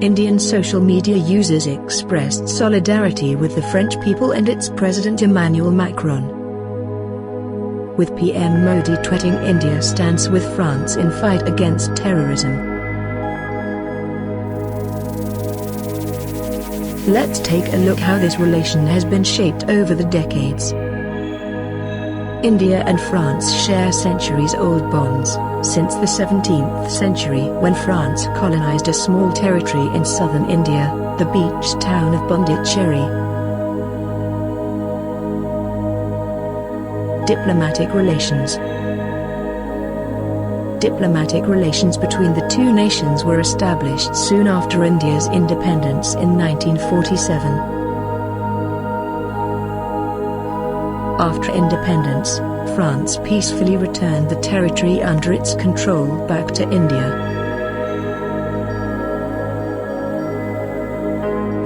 Indian social media users expressed solidarity with the French people and its President Emmanuel Macron, with PM Modi tweeting India's stance with France in fight against terrorism. Let's take a look how this relation has been shaped over the decades. India and France share centuries-old bonds, since the 17th century when France colonized a small territory in southern India, the beach town of Pondicherry. Diplomatic relations. Diplomatic relations between the two nations were established soon after India's independence in 1947. After independence, France peacefully returned the territory under its control back to India.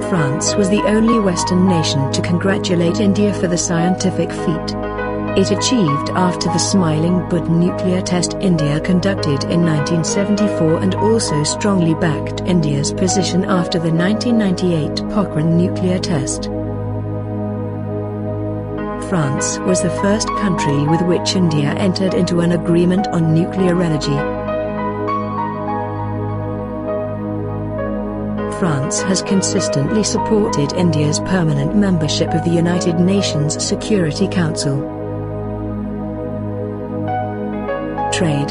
France was the only Western nation to congratulate India for the scientific feat it achieved after the Smiling Bud nuclear test India conducted in 1974, and also strongly backed India's position after the 1998 Pokhran nuclear test. France was the first country with which India entered into an agreement on nuclear energy. France has consistently supported India's permanent membership of the United Nations Security Council. Trade.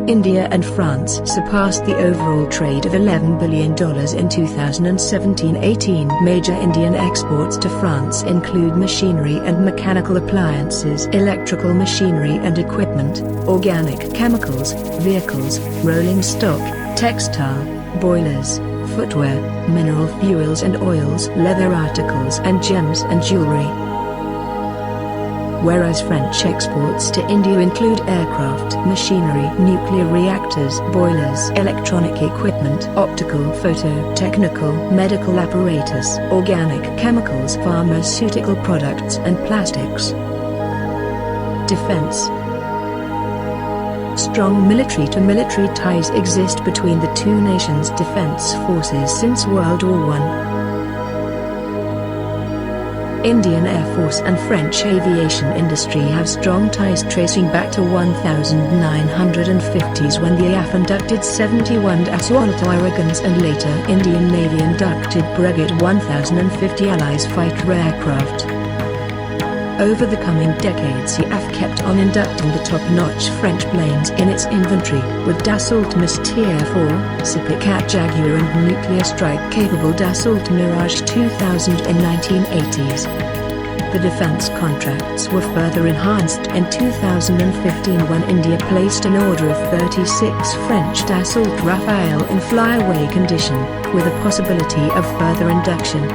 India and France surpassed the overall trade of $11 billion in 2017-18. Major Indian exports to France include machinery and mechanical appliances, electrical machinery and equipment, organic chemicals, vehicles, rolling stock, textile, boilers, footwear, mineral fuels and oils, leather articles and gems and jewelry. Whereas French exports to India include aircraft, machinery, nuclear reactors, boilers, electronic equipment, optical, photo, technical, medical apparatus, organic chemicals, pharmaceutical products and plastics. Defense. Strong military-to-military ties exist between the two nations' defense forces since World War I. Indian Air Force and French aviation industry have strong ties tracing back to 1950s when the AF inducted 71 Dassault Airguns and later Indian Navy inducted Breguet 1050 Allies fighter aircraft. Over the coming decades, the AF kept on inducting the top-notch French planes in its inventory, with Dassault Mystère 4, Sipicat Jaguar and nuclear strike-capable Dassault Mirage 2000 in 1980s. The defense contracts were further enhanced in 2015 when India placed an order of 36 French Dassault Rafael in flyaway condition, with a possibility of further induction.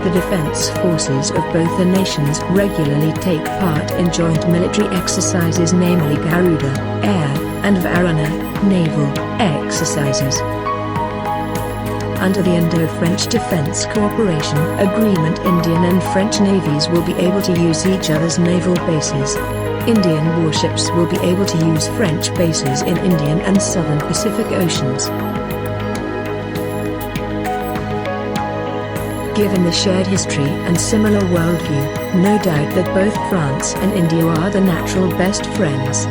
The defense forces of both the nations regularly take part in joint military exercises, namely Garuda, air, and Varuna, naval, exercises. Under the Indo-French Defense Cooperation Agreement, Indian and French navies will be able to use each other's naval bases. Indian warships will be able to use French bases in Indian and Southern Pacific Oceans. Given the shared history and similar worldview, no doubt that both France and India are the natural best friends.